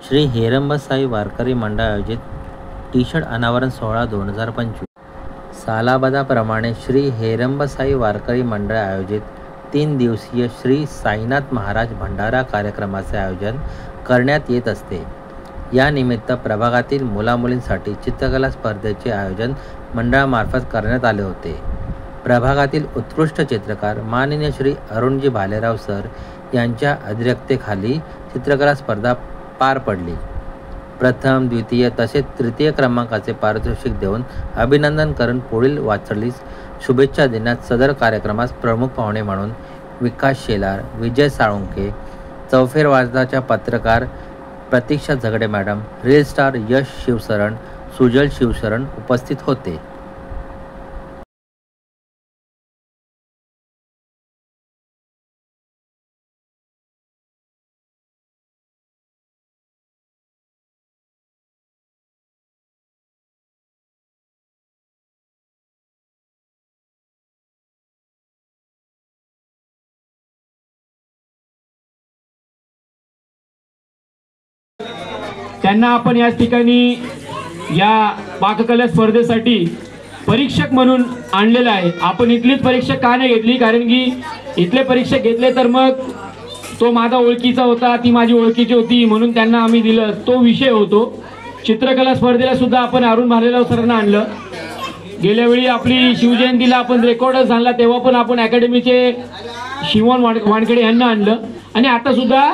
श्री हेरंबसाई वारकरी मंडळ आयोजित T shirt अनावरण सोहळा 2025. सालाबादाप्रमाणे श्री हेरंबसाई वारकरी मंडळ आयोजित 3 दिवसीय श्री साईनाथ महाराज भंडारा कार्यक्रमाचे आयोजन करण्यात येत असते. या निमित्त प्रभागातील मुलामुलींसाठी चित्रकला स्पर्धेचे आयोजन मंडळामार्फत करण्यात आले होते. प्रभागातील उत्कृष्ट चित्रकार माननीय श्री अरुणजी भालेराव सर यांच्या अध्यक्षतेखाली चित्रकला स्पर्धा पार पडली. प्रथम, द्वितीय तसेच तृतीय क्रमांकाचे पारितोषिक देऊन अभिनंदन करून पुढील वाटचालीस शुभेच्छा देण्यात सदर कार्यक्रमास प्रमुख पाहुणे म्हणून विकास शेलार, विजय साळुंखे, चौफेर वाजताच्या पत्रकार प्रतीक्षा झगडे मॅडम, रील स्टार यश शिवशरण, सुजल शिवशरण उपस्थित होते. त्यांना आपण या ठिकाणी या पाककला स्पर्धेसाठी परीक्षक म्हणून आणलेला आहे. आपण इथलीच परीक्षा का नाही घेतली, कारण की इथले परीक्षक घेतले तर मग तो माझा ओळखीचा होता, ती माझी ओळखीची होती म्हणून त्यांना आम्ही दिलं, तो विषय होतो. चित्रकला स्पर्धेला सुद्धा आपण अरुण भालेराव सरांना आणलं. गेल्या वेळी आपली शिवजयंतीला आपण रेकॉर्डच आणला, तेव्हा पण आपण अकॅडमीचे शिवण वानखेडे यांना आणलं आणि आता सुद्धा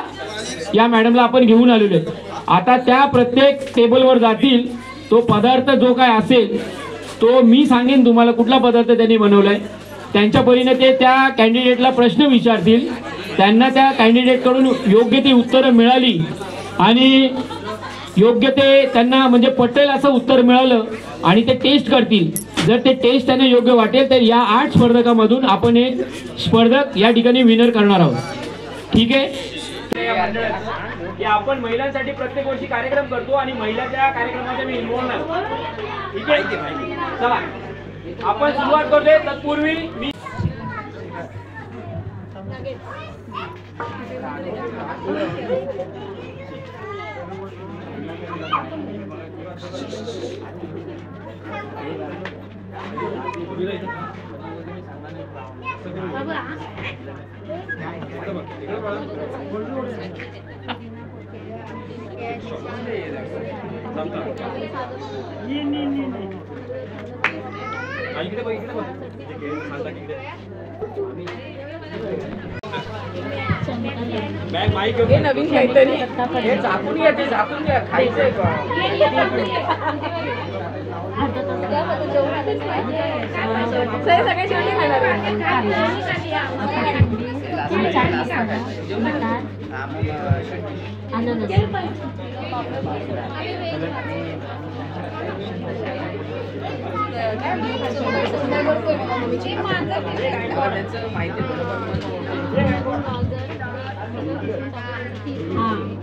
या मॅडमला आपण घेऊन आलेलो आहे. आता त्या प्रत्येक टेबलवर जातील, तो पदार्थ जो काय असेल तो मी सांगेन तुम्हाला कुठला पदार्थ त्यांनी बनवलाय. त्यांच्या परीने ते त्या कॅन्डिडेटला प्रश्न विचारतील, त्यांना त्या कॅन्डिडेटकडून योग्य ती उत्तरं मिळाली आणि योग्य ते त्यांना म्हणजे पटेल असं उत्तर मिळालं आणि ते टेस्ट करतील. जर ते टेस्ट त्यांना योग्य वाटेल तर या 8 स्पर्धकांमधून आपण एक स्पर्धक या ठिकाणी विनर करणार आहोत. ठीक आहे. आपण महिलांसाठी प्रत्येक वर्षी कार्यक्रम करतो आणि महिलांच्या कार्यक्रमामध्ये मी इन्व्हॉल्व आहे. ठीक आहे, चला आपण सुरुवात करतोय. तत्पूर्वी मी नवीन काहीतरी झाकून घ्या, ते झाकून घ्या, खायचंय का? सगळे शेवटी खाणार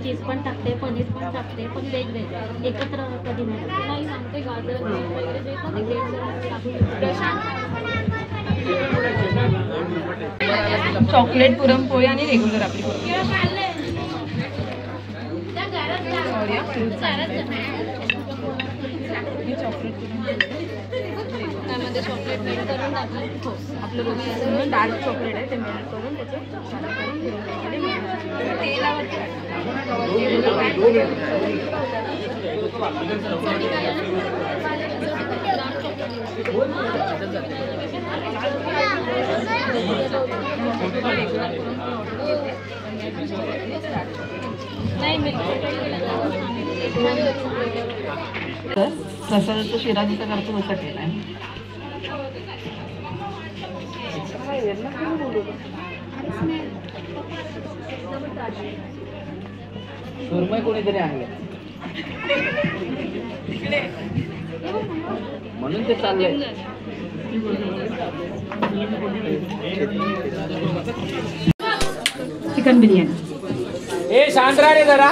चीज पण टाकते, पनीर पण टाकते, पण वेगवेगळे एकत्र कधी नाही सांगते. गाजर वगैरे जे चॉकलेट पुरणपोळी आणि रेग्युलर आपली त्यामध्ये चॉकलेट मेल्ट करून टाकलं. आपलं रोजचं डार्क चॉकलेट आहे ते मेल्ट करून प्रसादाचा शिरा जसा करतो तसा केला आहे. सुरमई कोणीतरी आणले म्हणून ते चाललंय. चिकन बिर्याणी. हे शांत राहा रे जरा.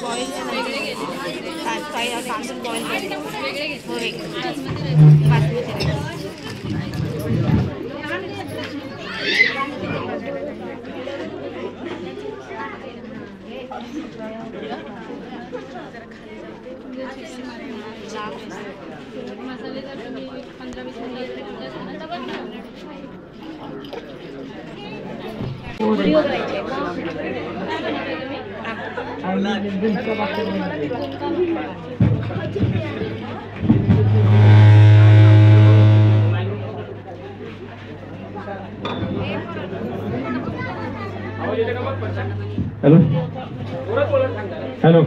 बॉईल तांदूळ बॉईल मसाले जर तुम्ही 15-20 हॅलो हॅलो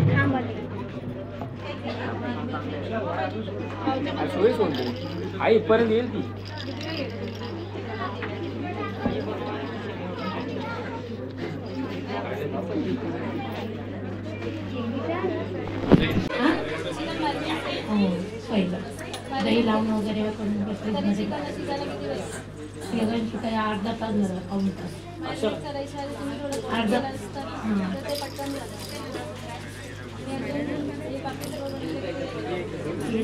आई पर्यंत येईल ती दही लावून वगैरे करून काही अर्धा तास झाला पाऊण तास अर्धा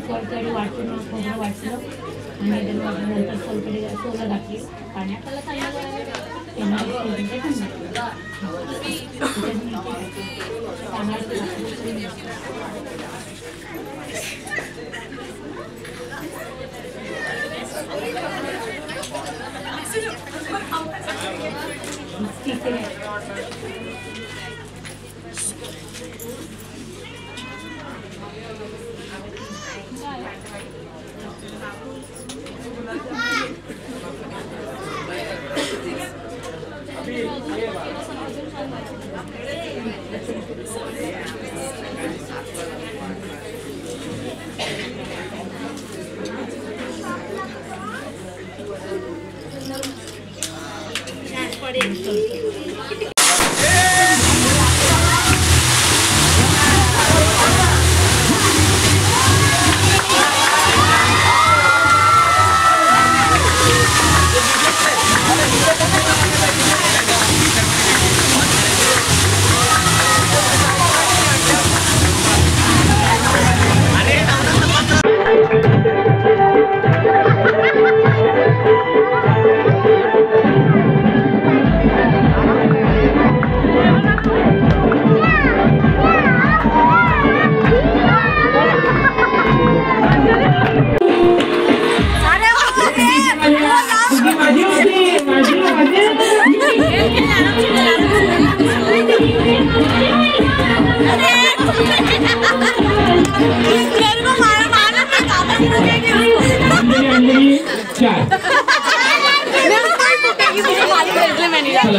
सोलकडी वाटून खोबरं वाटलं आणि नंतर सोलकडी सोलं घातली पाण्यात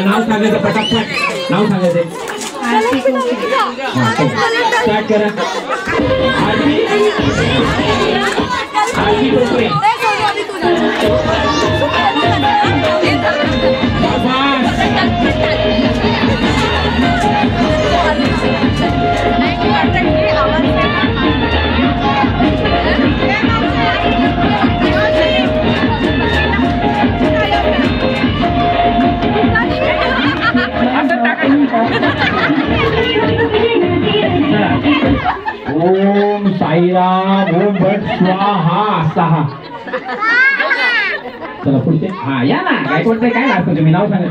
नाव सांगायचं पटापट नाव सांगायचं स्टार्ट करा ओम साईराम ओम भट स्वाहा सहा चला पुढचे हा या ना गायकवाडचं काय लागतं तुम्ही नाव सांगा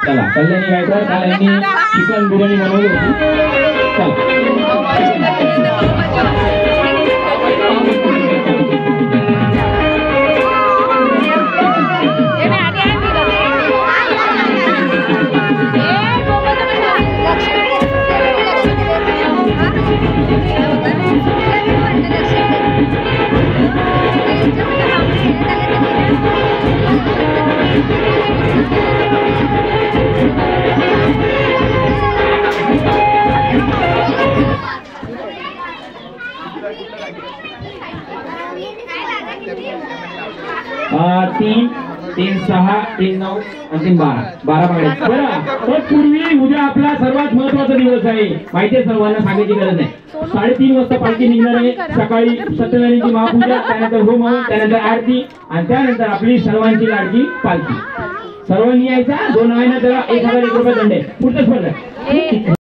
चला कल्याणी गायकवाड काल यांनी चिकन बिर्याणी बनवली होती तीन 6 3 9 आणि 3 12 बांगड्या बरं तत्पूर्वी उद्या आपला सर्वात महत्त्वाचा दिवस आहे माहिती आहे सर्वांना सांगायची गरज नाही 3:30 वाजता पालखी निघणार आहे सकाळी सत्यनारायणची महापूजा त्यानंतर होम हवन त्यानंतर आरती आणि त्यानंतर आपली सर्वांची लाडकी पालखी सर्वांनी यायचा 2 महिन्यात 1001 रुपये दंड आहे पुढचं स्पर्धा